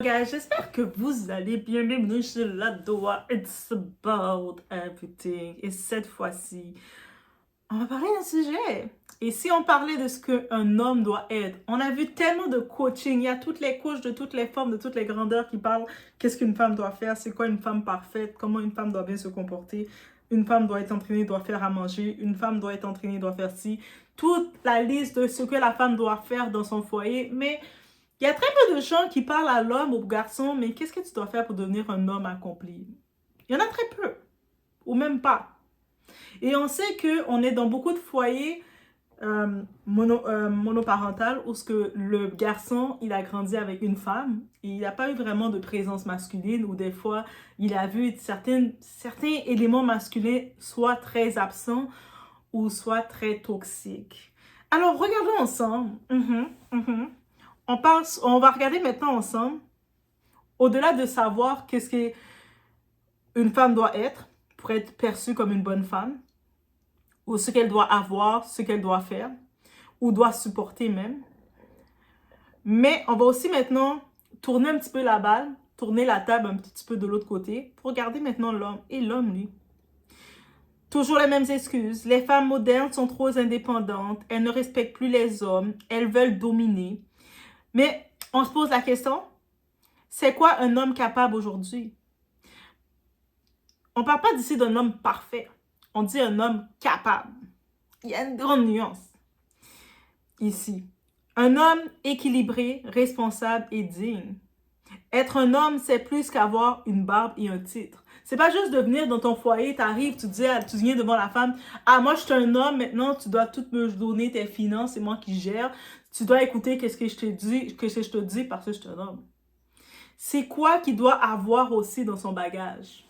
Guys, j'espère que vous allez bien. Bienvenue sur la Doha. It's about everything. Et cette fois-ci, on va parler d'un sujet. Et si on parlait de ce qu'un homme doit être? On a vu tellement de coaching. Il y a toutes les couches de toutes les formes, de toutes les grandeurs qui parlent qu'est-ce qu'une femme doit faire, c'est quoi une femme parfaite, comment une femme doit bien se comporter. Une femme doit être entraînée, doit faire à manger. Une femme doit être entraînée, doit faire ci. Toute la liste de ce que la femme doit faire dans son foyer. Mais il y a très peu de gens qui parlent à l'homme, au garçon, mais qu'est-ce que tu dois faire pour devenir un homme accompli? Il y en a très peu, ou même pas. Et on sait qu'on est dans beaucoup de foyers monoparentales où ce que le garçon, il a grandi avec une femme et il n'a pas eu vraiment de présence masculine, ou des fois, il a vu certains éléments masculins soit très absents ou soit très toxiques. Alors, regardons ensemble. On va regarder maintenant ensemble, au-delà de savoir qu'est-ce qu'une femme doit être pour être perçue comme une bonne femme, ou ce qu'elle doit avoir, ce qu'elle doit faire, ou doit supporter même. Mais on va aussi maintenant tourner un petit peu la balle, tourner la table un petit peu de l'autre côté, pour regarder maintenant l'homme. Et l'homme, lui, toujours les mêmes excuses. Les femmes modernes sont trop indépendantes, elles ne respectent plus les hommes, elles veulent dominer. Mais on se pose la question, c'est quoi un homme capable aujourd'hui? On ne parle pas d'ici d'un homme parfait. On dit un homme capable. Il y a une grande nuance ici. Un homme équilibré, responsable et digne. Être un homme, c'est plus qu'avoir une barbe et un titre. C'est pas juste de venir dans ton foyer, t'arrives, tu viens devant la femme. Ah, moi, je suis un homme, maintenant, tu dois tout me donner tes finances, c'est moi qui gère. Tu dois écouter qu'est-ce que je te dis, parce que je suis un homme. C'est quoi qu'il doit avoir aussi dans son bagage?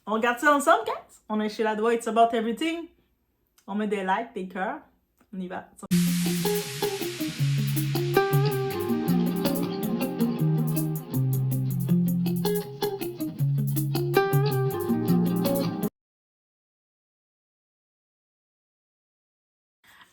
On regarde ça ensemble, guys? On est chez la Doha, it's about everything. On met des likes, des cœurs. On y va.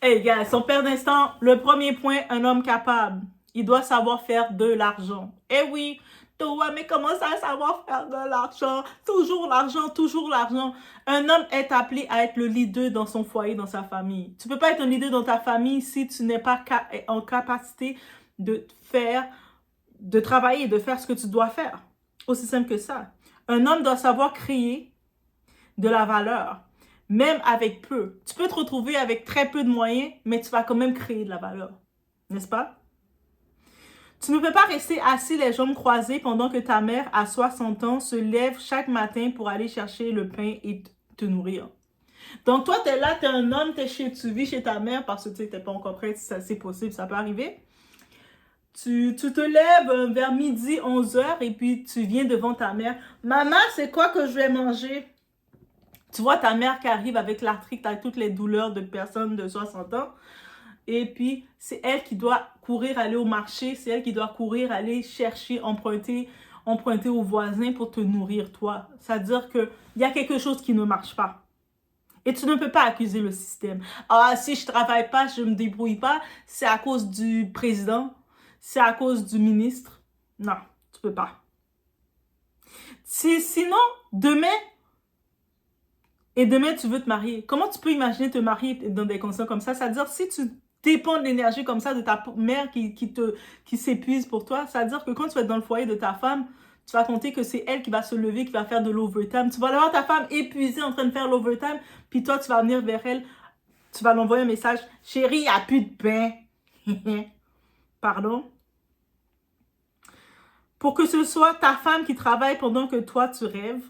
Hey, guys, on perd d'instant. Le premier point, un homme capable. Il doit savoir faire de l'argent. Eh oui, toi, mais comment ça, savoir faire de l'argent? Toujours l'argent, toujours l'argent. Un homme est appelé à être le leader dans son foyer, dans sa famille. Tu peux pas être un leader dans ta famille si tu n'es pas en capacité de faire, de travailler, de faire ce que tu dois faire. Aussi simple que ça. Un homme doit savoir créer de la valeur, même avec peu. Tu peux te retrouver avec très peu de moyens, mais tu vas quand même créer de la valeur. N'est-ce pas? Tu ne peux pas rester assis les jambes croisées pendant que ta mère, à 60 ans, se lève chaque matin pour aller chercher le pain et te nourrir. Donc, toi, tu es là, tu es un homme, tu vis chez ta mère parce que tu n'es pas encore prête, c'est possible, ça peut arriver. Tu te lèves vers midi, 11 heures, et puis tu viens devant ta mère. Maman, c'est quoi que je vais manger? Tu vois ta mère qui arrive avec l'arthrite, avec toutes les douleurs de personnes de 60 ans. Et puis, c'est elle qui doit courir aller au marché. C'est elle qui doit courir aller chercher, emprunter aux voisins pour te nourrir, toi. C'est-à-dire qu'il y a quelque chose qui ne marche pas. Et tu ne peux pas accuser le système. Ah, si je travaille pas, je me débrouille pas, c'est à cause du président, c'est à cause du ministre. Non, tu peux pas. Sinon, demain, tu veux te marier. Comment tu peux imaginer te marier dans des conditions comme ça? C'est-à-dire, si tu dépends de l'énergie comme ça de ta mère qui s'épuise pour toi, c'est-à-dire que quand tu vas être dans le foyer de ta femme, tu vas compter que c'est elle qui va se lever, qui va faire de l'overtime. Tu vas voir ta femme épuisée en train de faire l'overtime, puis toi, tu vas venir vers elle, tu vas l'envoyer un message. Chérie, il n'y a plus de pain. Pardon? Pour que ce soit ta femme qui travaille pendant que toi, tu rêves.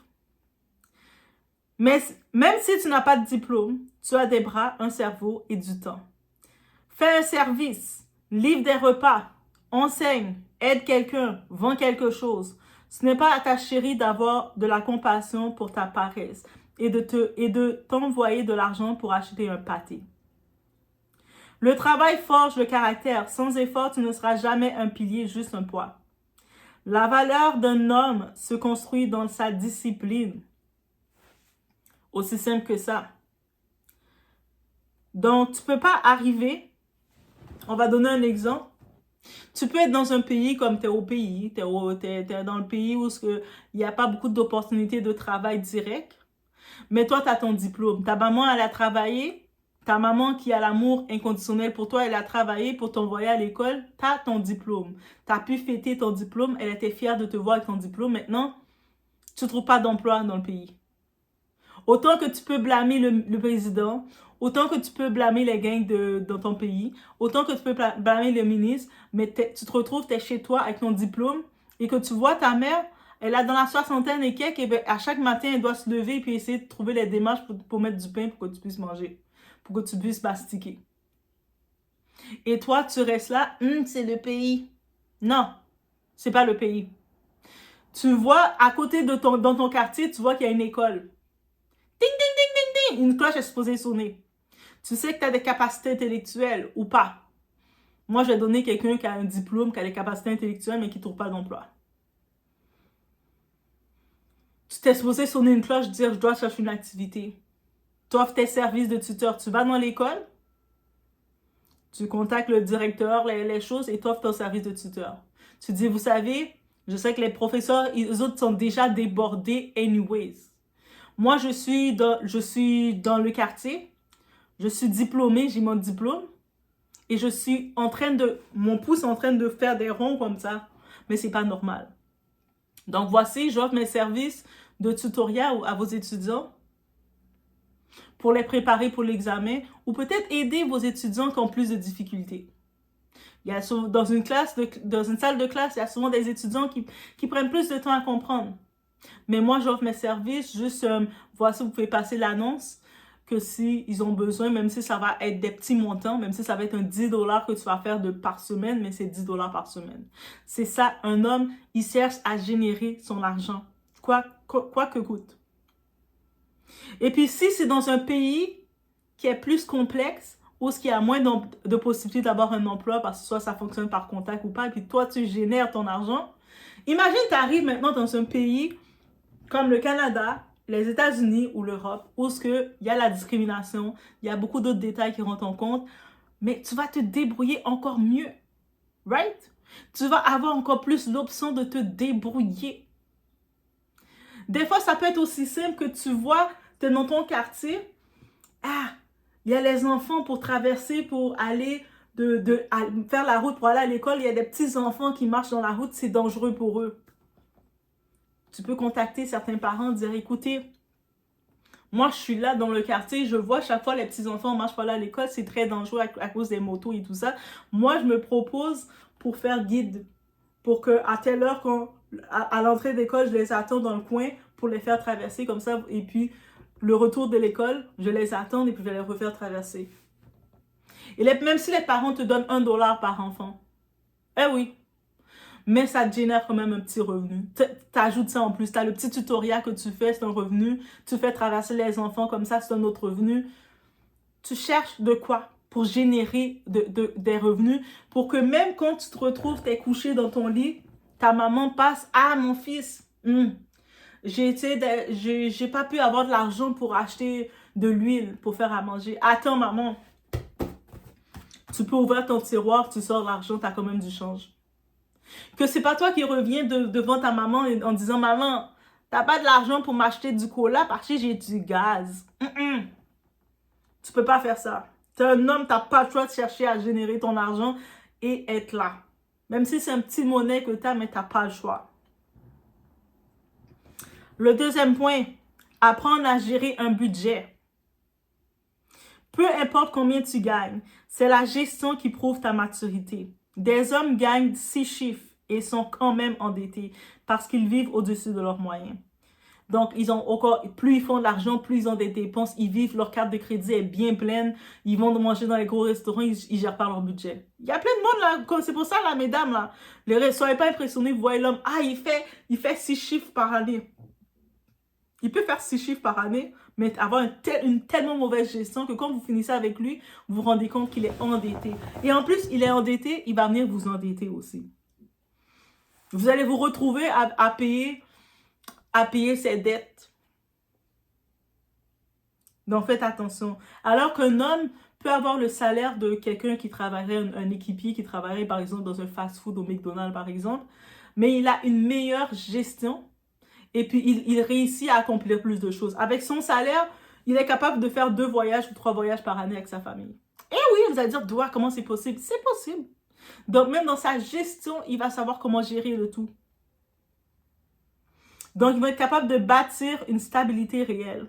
Mais même si tu n'as pas de diplôme, tu as des bras, un cerveau et du temps. Fais un service, livre des repas, enseigne, aide quelqu'un, vends quelque chose. Ce n'est pas à ta chérie d'avoir de la compassion pour ta paresse et de t'envoyer de l'argent pour acheter un pâté. Le travail forge le caractère. Sans effort, tu ne seras jamais un pilier, juste un poids. La valeur d'un homme se construit dans sa discipline. Aussi simple que ça. Donc, tu ne peux pas arriver, on va donner un exemple, Tu peux être dans un pays comme tu es au pays, tu es, dans le pays où il n'y a pas beaucoup d'opportunités de travail direct, mais toi, tu as ton diplôme. Ta maman, elle a travaillé, ta maman qui a l'amour inconditionnel pour toi, elle a travaillé pour t'envoyer à l'école, tu as ton diplôme. Tu as pu fêter ton diplôme, elle était fière de te voir avec ton diplôme. Maintenant, tu ne trouves pas d'emploi dans le pays. Autant que tu peux blâmer le président, autant que tu peux blâmer les gangs dans ton pays, autant que tu peux blâmer le ministre, mais tu te retrouves, tu es chez toi avec ton diplôme et que tu vois ta mère, elle a dans la soixantaine et quelques, et bien, à chaque matin, elle doit se lever et essayer de trouver les démarches pour mettre du pain pour que tu puisses manger, pour que tu puisses mastiquer. Et toi, tu restes là, c'est le pays. Non, c'est pas le pays. Tu vois, à côté dans ton quartier, tu vois qu'il y a une école. Ding, ding, ding, ding, ding. Une cloche est supposée sonner. Tu sais que tu as des capacités intellectuelles ou pas. Moi, je vais donner quelqu'un qui a un diplôme, qui a des capacités intellectuelles, mais qui ne trouve pas d'emploi. Tu t'es supposé sonner une cloche, dire je dois chercher une activité. Tu offres tes services de tuteur. Tu vas dans l'école, tu contactes le directeur, les choses, et tu offres ton service de tuteur. Tu dis, vous savez, je sais que les professeurs, les autres sont déjà débordés anyways. Moi, je suis dans le quartier. Je suis diplômée, j'ai mon diplôme. Et je suis en train mon pouce est en train de faire des ronds comme ça. Mais c'est pas normal. Donc, voici, j'offre mes services de tutoriel à vos étudiants pour les préparer pour l'examen ou peut-être aider vos étudiants qui ont plus de difficultés. Il y a dans une salle de classe, il y a souvent des étudiants qui prennent plus de temps à comprendre. Mais moi, j'offre mes services, juste, voici, vous pouvez passer l'annonce, que s'ils ont besoin, même si ça va être des petits montants, même si ça va être un 10 $ que tu vas faire par semaine, mais c'est 10 $ par semaine. C'est ça, un homme, il cherche à générer son argent, quoi que coûte. Et puis, si c'est dans un pays qui est plus complexe, où il y a moins de possibilités d'avoir un emploi, parce que soit ça fonctionne par contact ou pas, et puis toi, tu génères ton argent. Imagine, tu arrives maintenant dans un pays comme le Canada, les États-Unis ou l'Europe, où il y a la discrimination, il y a beaucoup d'autres détails qui rentrent en compte, mais tu vas te débrouiller encore mieux, right? Tu vas avoir encore plus l'option de te débrouiller. Des fois, ça peut être aussi simple que tu vois, tu es dans ton quartier, il y a les enfants pour traverser, pour aller faire la route pour aller à l'école, il y a des petits enfants qui marchent dans la route, c'est dangereux pour eux. Tu peux contacter certains parents, dire, écoutez, moi, je suis là dans le quartier, je vois chaque fois les petits-enfants marchent pas là à l'école, c'est très dangereux à cause des motos et tout ça. Moi, je me propose pour faire guide, pour qu'à telle heure, à l'entrée d'école, je les attends dans le coin pour les faire traverser comme ça. Et puis, le retour de l'école, je les attends et puis je vais les refaire traverser. Et même si les parents te donnent 1 $ par enfant, eh oui, mais ça te génère quand même un petit revenu. Tu ajoutes ça en plus. Tu as le petit tutoriel que tu fais, c'est un revenu. Tu fais traverser les enfants comme ça, c'est un autre revenu. Tu cherches de quoi pour générer des revenus, pour que même quand tu te retrouves, tu es couché dans ton lit, ta maman passe, ah mon fils, j'ai pas pu avoir de l'argent pour acheter de l'huile pour faire à manger. Attends maman, tu peux ouvrir ton tiroir, tu sors l'argent, tu as quand même du change. Que c'est pas toi qui reviens devant ta maman en disant « Maman, t'as pas de l'argent pour m'acheter du cola parce que j'ai du gaz. » Tu peux pas faire ça. T'es un homme, t'as pas le choix de chercher à générer ton argent et être là. Même si c'est un petit monnaie que t'as, mais t'as pas le choix. Le deuxième point, apprendre à gérer un budget. Peu importe combien tu gagnes, c'est la gestion qui prouve ta maturité. Des hommes gagnent 6 chiffres et sont quand même endettés parce qu'ils vivent au-dessus de leurs moyens. Donc, plus ils font de l'argent, plus ils ont des dépenses, ils vivent, leur carte de crédit est bien pleine, ils vont manger dans les gros restaurants, ils gèrent pas leur budget. Il y a plein de monde là, c'est pour ça là, mesdames là, soyez pas impressionnés, vous voyez l'homme, il fait 6 chiffres par année. Il peut faire 6 chiffres par année, mais avoir une tellement mauvaise gestion que quand vous finissez avec lui, vous vous rendez compte qu'il est endetté. Et en plus, il est endetté, il va venir vous endetter aussi. Vous allez vous retrouver à payer ses dettes. Donc, faites attention. Alors qu'un homme peux avoir le salaire de quelqu'un qui travaillerait, un équipier qui travaillerait par exemple dans un fast-food au McDonald's par exemple, mais il a une meilleure gestion et puis il réussit à accomplir plus de choses. Avec son salaire, il est capable de faire 2 voyages ou 3 voyages par année avec sa famille. Et oui, vous allez dire, Doua, comment c'est possible? C'est possible. Donc même dans sa gestion, il va savoir comment gérer le tout. Donc il va être capable de bâtir une stabilité réelle.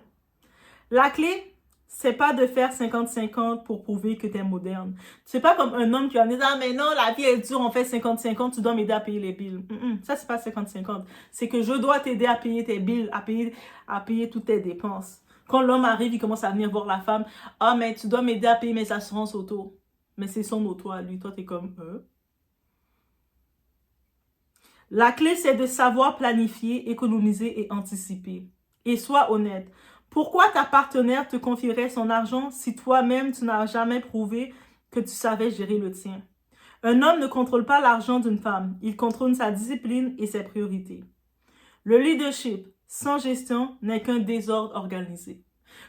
La clé, c'est pas de faire 50-50 pour prouver que tu es moderne. C'est pas comme un homme qui va me dire, ah mais non, la vie est dure, on fait 50-50, tu dois m'aider à payer les billes. Ça, c'est pas 50-50. C'est que je dois t'aider à payer tes billes, à payer toutes tes dépenses. Quand l'homme arrive, il commence à venir voir la femme, ah mais tu dois m'aider à payer mes assurances auto. Mais c'est son auto à lui, toi t'es comme, La clé, c'est de savoir planifier, économiser et anticiper. Et sois honnête. Pourquoi ta partenaire te confierait son argent si toi-même tu n'as jamais prouvé que tu savais gérer le tien? Un homme ne contrôle pas l'argent d'une femme. Il contrôle sa discipline et ses priorités. Le leadership sans gestion n'est qu'un désordre organisé.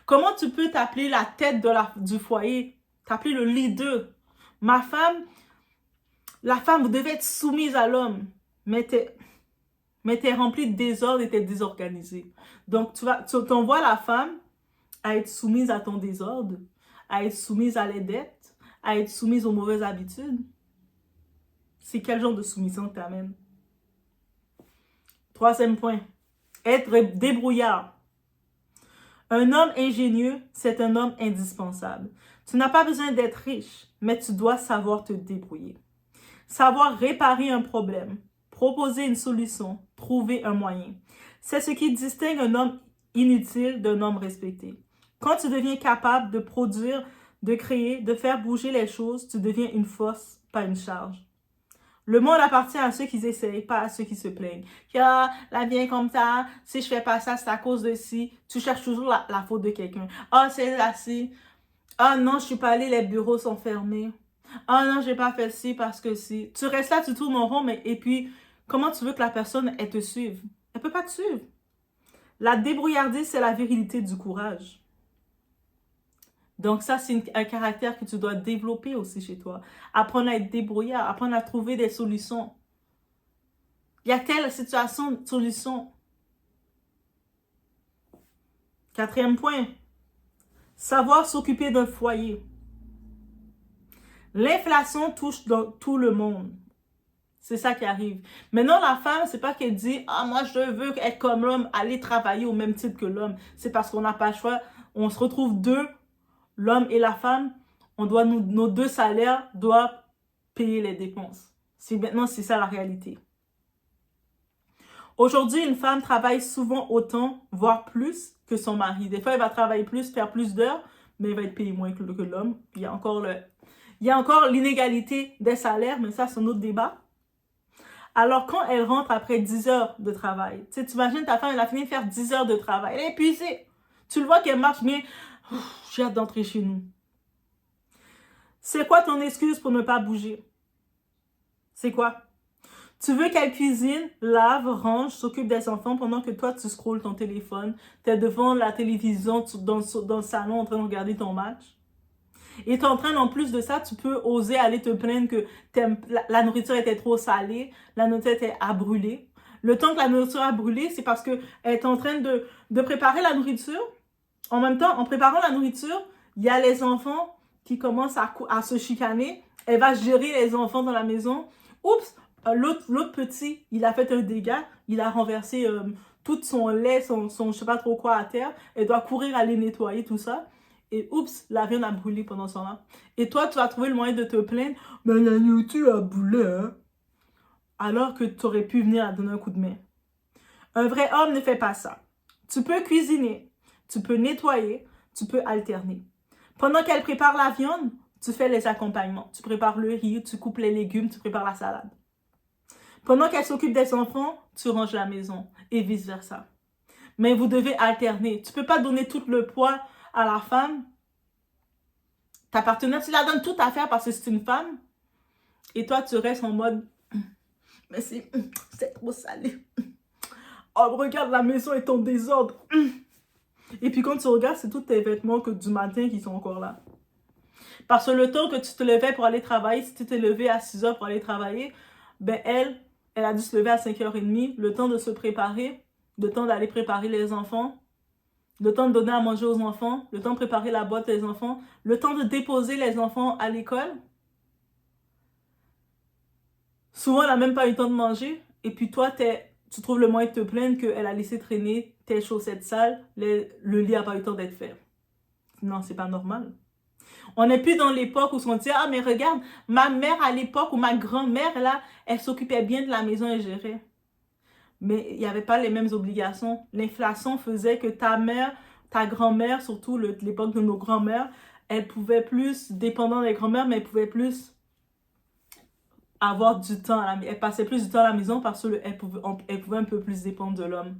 Comment tu peux t'appeler la tête du foyer? T'appeler le leader? La femme, vous devez être soumise à l'homme. Mais t'es rempli de désordre et t'es désorganisé. Donc, tu t'envoies la femme à être soumise à ton désordre, à être soumise à les dettes, à être soumise aux mauvaises habitudes. C'est quel genre de soumission que tu amènes? 3e point, être débrouillard. Un homme ingénieux, c'est un homme indispensable. Tu n'as pas besoin d'être riche, mais tu dois savoir te débrouiller. Savoir réparer un problème, proposer une solution, trouver un moyen. C'est ce qui distingue un homme inutile d'un homme respecté. Quand tu deviens capable de produire, de créer, de faire bouger les choses, tu deviens une force, pas une charge. Le monde appartient à ceux qui essayent, pas à ceux qui se plaignent. Ah, la vie est comme ça, si je fais pas ça, c'est à cause de ci. Tu cherches toujours la faute de quelqu'un. Ah, c'est là, si. Ah non, je suis pas allée, les bureaux sont fermés. Ah non, j'ai pas fait ci parce que si. Tu restes là, tu tournes en rond, et puis, comment tu veux que la personne, elle te suive? Elle peut pas te suivre. La débrouillardise, c'est la virilité du courage. Donc ça, c'est un caractère que tu dois développer aussi chez toi. Apprendre à être débrouillard, apprendre à trouver des solutions. Il y a telle situation, solution. 4e point, savoir s'occuper d'un foyer. L'inflation touche dans tout le monde. C'est ça qui arrive. Maintenant, la femme, c'est pas qu'elle dit, ah, moi, je veux être comme l'homme, aller travailler au même titre que l'homme. C'est parce qu'on n'a pas le choix. On se retrouve deux, l'homme et la femme. Nos 2 salaires doivent payer les dépenses. Maintenant, c'est ça la réalité. Aujourd'hui, une femme travaille souvent autant, voire plus que son mari. Des fois, elle va travailler plus, faire plus d'heures, mais elle va être payée moins que l'homme. Il y a encore l'inégalité des salaires, mais ça, c'est un autre débat. Alors, quand elle rentre après 10 heures de travail, tu imagines ta femme, elle a fini de faire 10 heures de travail. Elle est épuisée. Tu le vois qu'elle marche bien. J'ai hâte d'entrer chez nous. C'est quoi ton excuse pour ne pas bouger? C'est quoi? Tu veux qu'elle cuisine, lave, range, s'occupe des enfants pendant que toi, tu scrolles ton téléphone. Tu es devant la télévision, dans le salon en train de regarder ton match. Et tu es en train, en plus de ça, tu peux oser aller te plaindre que la nourriture était trop salée, la nourriture était à brûler. Le temps que la nourriture a brûlé, c'est parce qu'elle est en train de préparer la nourriture. En même temps, en préparant la nourriture, il y a les enfants qui commencent à se chicaner. Elle va gérer les enfants dans la maison. Oups! L'autre petit, il a fait un dégât. Il a renversé tout son lait, son je sais pas trop quoi à terre. Elle doit courir aller nettoyer tout ça. Et oups, la viande a brûlé pendant ce temps-là. Et toi, tu vas trouver le moyen de te plaindre. Mais la nourriture a brûlé, hein? Alors que tu aurais pu venir à donner un coup de main. Un vrai homme ne fait pas ça. Tu peux cuisiner, tu peux nettoyer, tu peux alterner. Pendant qu'elle prépare la viande, tu fais les accompagnements. Tu prépares le riz, tu coupes les légumes, tu prépares la salade. Pendant qu'elle s'occupe des enfants, tu ranges la maison et vice-versa. Mais vous devez alterner. Tu ne peux pas donner tout le poids à la femme. Ta partenaire, tu la donnes tout à faire parce que c'est une femme. Et toi, tu restes en mode, mais c'est trop salé. Oh, regarde, la maison est en désordre. Et puis quand tu regardes, c'est tous tes vêtements que du matin qui sont encore là. Parce que le temps que tu te levais pour aller travailler, si tu t'es levé à 6 heures pour aller travailler, ben elle a dû se lever à 5h30, le temps de se préparer, le temps d'aller préparer les enfants, le temps de donner à manger aux enfants, le temps de préparer la boîte des enfants, le temps de déposer les enfants à l'école. Souvent, elle n'a même pas eu le temps de manger. Et puis toi, tu trouves le moyen de te plaindre qu'elle a laissé traîner tes chaussettes sales, le lit n'a pas eu le temps d'être fait. Non, c'est pas normal. On n'est plus dans l'époque où on dit « Ah, mais regarde, ma mère à l'époque ou ma grand-mère, là, elle s'occupait bien de la maison et gérait. » Mais il n'y avait pas les mêmes obligations. L'inflation faisait que ta mère, ta grand-mère, surtout l'époque de nos grands-mères, elle pouvait plus, dépendant des grand-mères, mais elle pouvait plus avoir du temps. Elle passait plus du temps à la maison parce qu'elle pouvait un peu plus dépendre de l'homme.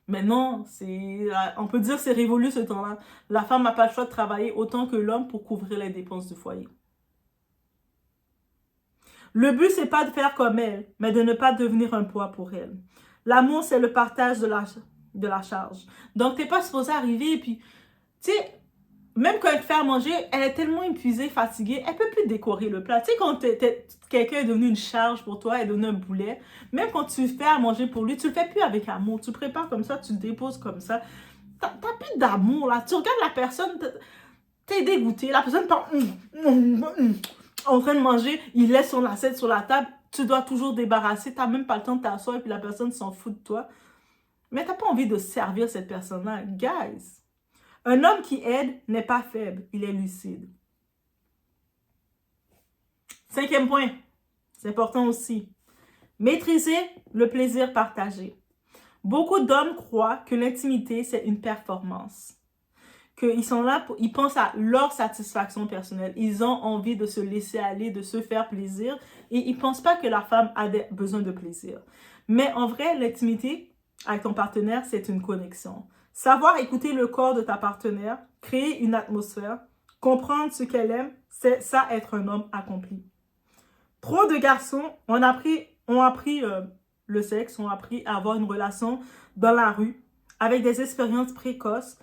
Mais non, on peut dire que c'est révolu ce temps-là. La femme n'a pas le choix de travailler autant que l'homme pour couvrir les dépenses du foyer. Le but, c'est pas de faire comme elle, mais de ne pas devenir un poids pour elle. L'amour, c'est le partage de la charge. Donc, t'es pas supposé arriver et puis, tu sais, même quand elle te fait à manger, elle est tellement épuisée, fatiguée, elle peut plus décorer le plat. Tu sais, quand quelqu'un est devenu une charge pour toi, elle est devenu un boulet, même quand tu fais à manger pour lui, tu le fais plus avec amour. Tu le prépares comme ça, tu le déposes comme ça. T'as plus d'amour, là. Tu regardes la personne, t'es dégoûté. La personne part en train de manger, il laisse son assiette sur la table. Tu dois toujours débarrasser. T'as même pas le temps de t'asseoir et puis la personne s'en fout de toi. Mais t'as pas envie de servir cette personne-là. Guys, un homme qui aide n'est pas faible, il est lucide. 5e point, c'est important aussi. Maîtriser le plaisir partagé. Beaucoup d'hommes croient que l'intimité, c'est une performance. Qu'ils sont là, ils pensent à leur satisfaction personnelle. Ils ont envie de se laisser aller, de se faire plaisir. Et ils ne pensent pas que la femme a besoin de plaisir. Mais en vrai, l'intimité avec ton partenaire, c'est une connexion. Savoir écouter le corps de ta partenaire, créer une atmosphère, comprendre ce qu'elle aime, c'est ça être un homme accompli. Trop de garçons ont appris le sexe, ont appris à avoir une relation dans la rue avec des expériences précoces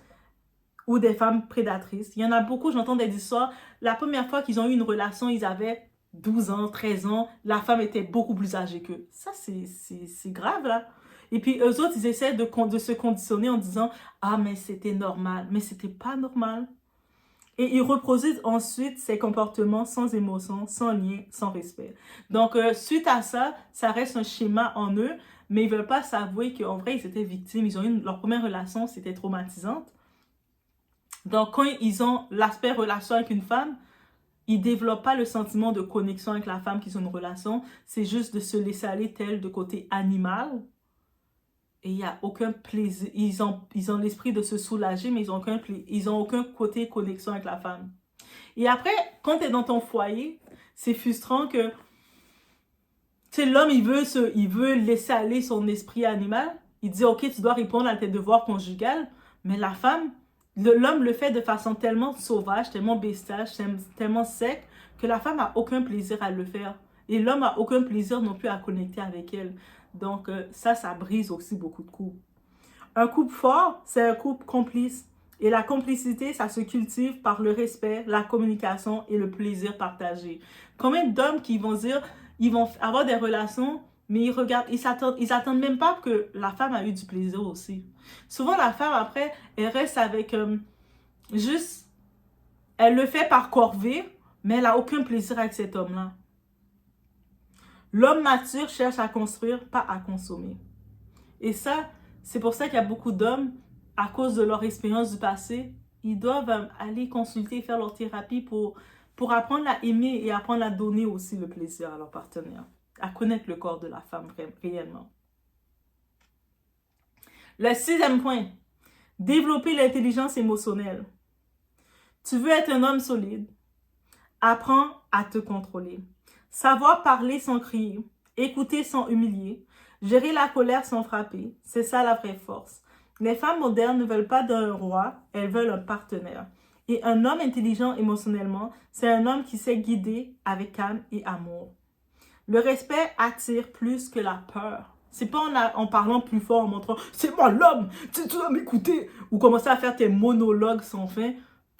ou des femmes prédatrices. Il y en a beaucoup, j'entends des histoires. La première fois qu'ils ont eu une relation, ils avaient 12 ans, 13 ans. La femme était beaucoup plus âgée qu'eux. Ça, c'est grave, là. Et puis, eux autres, ils essaient de se conditionner en disant « Ah, mais c'était normal. » Mais c'était pas normal. Et ils reproduisent ensuite ces comportements sans émotion, sans lien, sans respect. Donc, suite à ça, ça reste un schéma en eux, mais ils ne veulent pas s'avouer qu'en vrai, ils étaient victimes. Ils ont eu leur première relation, c'était traumatisante. Donc, quand ils ont l'aspect relation avec une femme, ils ne développent pas le sentiment de connexion avec la femme qu'ils ont une relation. C'est juste de se laisser aller tel de côté animal. Et il n'y a aucun plaisir. Ils ont l'esprit de se soulager, mais ils ont aucun côté connexion avec la femme. Et après, quand tu es dans ton foyer, c'est frustrant que l'homme, il veut laisser aller son esprit animal. Il dit, OK, tu dois répondre à tes devoirs conjugaux. Mais la femme, l'homme le fait de façon tellement sauvage, tellement bestiale, tellement sec, que la femme n'a aucun plaisir à le faire. Et l'homme n'a aucun plaisir non plus à connecter avec elle. Donc, ça brise aussi beaucoup de couples. Un couple fort, c'est un couple complice. Et la complicité, ça se cultive par le respect, la communication et le plaisir partagé. Combien d'hommes qui vont dire, ils vont avoir des relations, mais ils attendent même pas que la femme a eu du plaisir aussi. Souvent, la femme, après, elle reste avec juste, elle le fait par corvée, mais elle n'a aucun plaisir avec cet homme-là. L'homme mature cherche à construire, pas à consommer. Et ça, c'est pour ça qu'il y a beaucoup d'hommes, à cause de leur expérience du passé, ils doivent aller consulter, faire leur thérapie pour apprendre à aimer et apprendre à donner aussi le plaisir à leur partenaire, à connaître le corps de la femme réellement. Le 6e point, développer l'intelligence émotionnelle. Tu veux être un homme solide, apprends à te contrôler. Savoir parler sans crier, écouter sans humilier, gérer la colère sans frapper, c'est ça la vraie force. Les femmes modernes ne veulent pas d'un roi, elles veulent un partenaire. Et un homme intelligent émotionnellement, c'est un homme qui sait guider avec calme et amour. Le respect attire plus que la peur. C'est pas en parlant plus fort, en montrant « c'est moi l'homme, tu dois m'écouter » ou commencer à faire tes monologues sans fin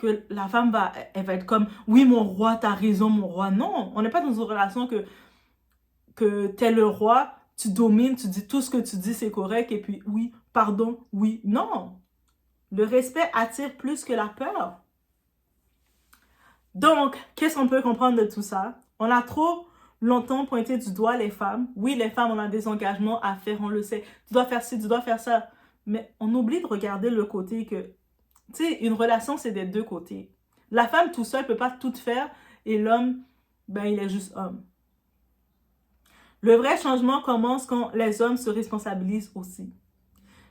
que la femme elle va être comme, oui, mon roi, t'as raison, mon roi. Non, on n'est pas dans une relation que t'es le roi, tu domines, tu dis tout ce que tu dis, c'est correct, et puis oui, pardon, oui. Non. Le respect attire plus que la peur. Donc, qu'est-ce qu'on peut comprendre de tout ça? On a trop longtemps pointé du doigt les femmes. Oui, les femmes, on a des engagements à faire, on le sait. Tu dois faire ci, tu dois faire ça. Mais on oublie de regarder le côté que, tu sais, une relation, c'est des deux côtés. La femme tout seul peut pas tout faire et l'homme, ben, il est juste homme. Le vrai changement commence quand les hommes se responsabilisent aussi.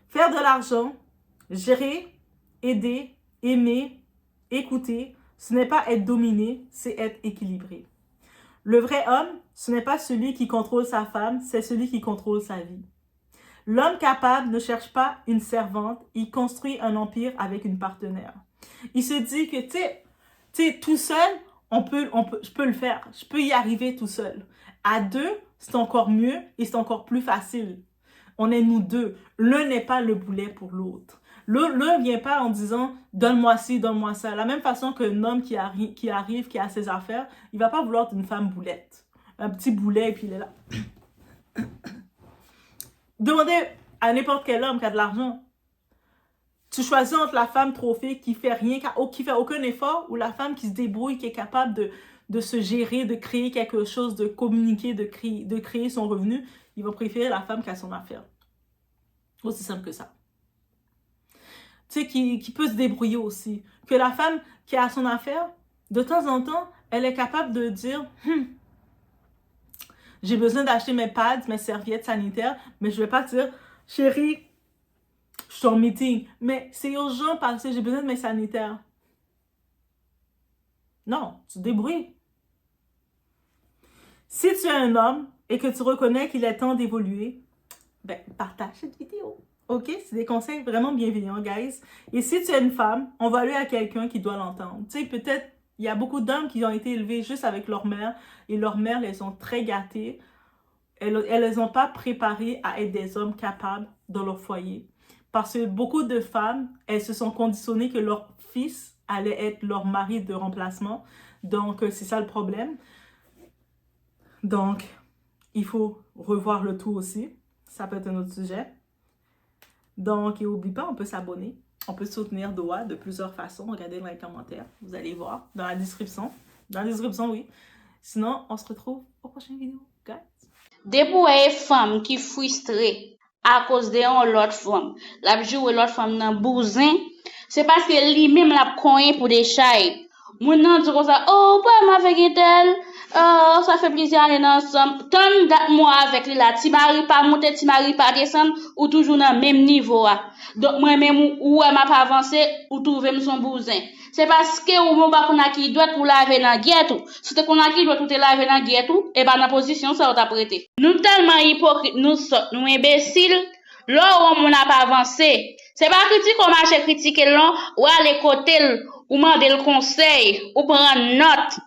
Faire de l'argent, gérer, aider, aimer, écouter, ce n'est pas être dominé, c'est être équilibré. Le vrai homme, ce n'est pas celui qui contrôle sa femme, c'est celui qui contrôle sa vie. L'homme capable ne cherche pas une servante, il construit un empire avec une partenaire. Il se dit que, tu sais, tout seul, je peux le faire, je peux y arriver tout seul. À deux, c'est encore mieux et c'est encore plus facile. On est nous deux. L'un n'est pas le boulet pour l'autre. L'un ne vient pas en disant « donne-moi ci, donne-moi ça ». La même façon qu'un homme qui arrive, qui a ses affaires, il ne va pas vouloir une femme boulette. Un petit boulet et puis il est là. Demandez à n'importe quel homme qui a de l'argent. Tu choisis entre la femme trophée qui fait rien, qui fait aucun effort, ou la femme qui se débrouille, qui est capable de se gérer, de créer quelque chose, de communiquer, de créer son revenu. Il va préférer la femme qui a son affaire. Aussi simple que ça. Tu sais, qui peut se débrouiller aussi. Que la femme qui a son affaire, de temps en temps, elle est capable de dire j'ai besoin d'acheter mes pads, mes serviettes sanitaires, mais je ne vais pas dire chérie, je suis en meeting, mais c'est urgent parce que j'ai besoin de mes sanitaires. Non, tu te débrouilles. Si tu es un homme et que tu reconnais qu'il est temps d'évoluer, ben, partage cette vidéo. OK? C'est des conseils vraiment bienveillants, guys. Et si tu es une femme, on va aller à quelqu'un qui doit l'entendre. Tu sais, peut-être, il y a beaucoup d'hommes qui ont été élevés juste avec leur mère et leur mère les ont très gâtés. Elles les ont pas préparés à être des hommes capables dans leur foyer. Parce que beaucoup de femmes, elles se sont conditionnées que leur fils allait être leur mari de remplacement. Donc, c'est ça le problème. Donc, il faut revoir le tout aussi. Ça peut être un autre sujet. Donc, n'oublie pas, on peut s'abonner. On peut soutenir Doa de plusieurs façons. Regardez dans les commentaires. Vous allez voir dans la description. Dans la description, oui. Sinon, on se retrouve aux prochaines vidéos. Guys. Depuis une femme qui est frustrée à cause de l'autre femme, la joue l'autre femme dans bousin, c'est parce que lui-même l'a coin pour des chais. Moun nan dit comme ça, oh, pas m'a fait tel, ça fait plaisir aller ensemble. Tant dat moi avec lui là, ti mari pas monter, ti mari pas descendre, ou toujours dans même niveau. Donc moi-même ou m'a pas avancé, ou trouver son bousin. C'est parce que ou mon ba qu'on qui doit pour laver dans guerre tout. Si qu'on a qui doit tout laver dans guerre tout, et ben dans position ça on t'a prêté. Nous tellement hypocrites, nous imbéciles, là où on n'a pas avancé. C'est pas critique on marche critiquer là ou aller côté ou demander le conseil ou prendre note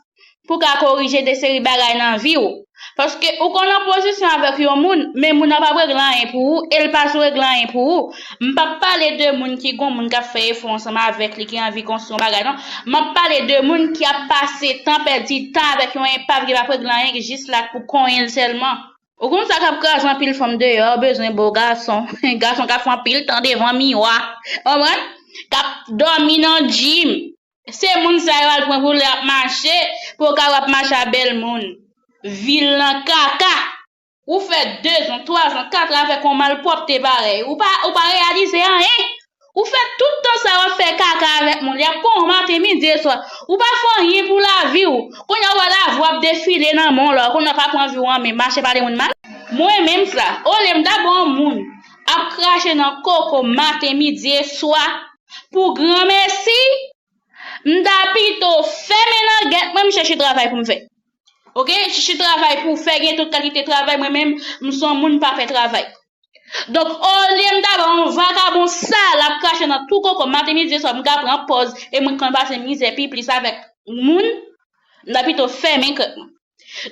pour corriger des séries bagailles dans vie ou. Parce que ou qu'on en position avec yon moun, mais moun n'a pas régler rien pour ou, elle pas régler rien pour ou. M'pa parler de moun qui gon moun qui fait effort ensemble avec lui qui envie construire bagaille non. M'a parler de moun qui a passé temps perdu temps avec yon épave qui va régler rien juste là pour connaître seulement. Ou comme ça cap craser pile femme dehors, besoin beau garçon, garçon qui font pile temps devant miroir. Comprendre? Cap dormi dans gym. C'est moun ça va pour marcher pour capable marcher à belle moun. Vilain caca. Ou fait 2 ans, 3 ans, 4 ans avec un mal propre t'es pareil. Ou pas réaliser rien. Ou fait tout le temps ça va faire caca avec moun. Y a pas matin midi soir. Ou pas faire rien pour la vie ou. Qu'on y a la voix défiler dans mon là, qu'on n'a pas prendre vie mais marcher pas les moun mal. Moi même ça, on l'aime d'abord moun a cracher dans coco matin midi soir pour grand merci. M'da pito fait maintenant même chercher travail pour me faire. OK, chercher travail pour faire gain toute qualité de travail moi même me son moun pas fait travail. Donc on l'aime d'abord on vagabond ça la cracher dans tout coco matin midi soir m'ga prendre pause et moi quand passer misère puis plus avec moun m'da pito fermer que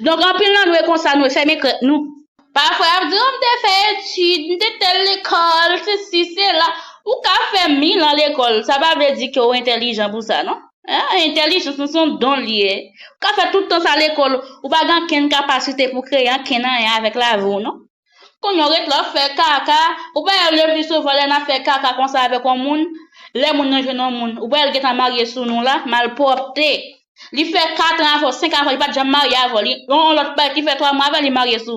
donc en pile là nous comme ça nous fermer que nous parfois on dit on te fait étude de telle école ceci c'est là ou qu'a fait 1000 dans l'école ça va veut dire que est intelligent pour ça non. Intelligence, nous sommes don liés. Quand fait tout le temps ça à l'école, ou pas gagne capacité pour créer un avec la vie, non? Quand on arrête là, fait caca, ou pas le plus souvent, on a fait caca comme ça avec un monde, les moun nan jeune moun, ou pas elle est marié sous nous là, mal porté. Il fait 4 ans avant, 5 ans avant, il pas déjà marié avant, on l'autre pas qui fait 3 mois avant, il marié sous.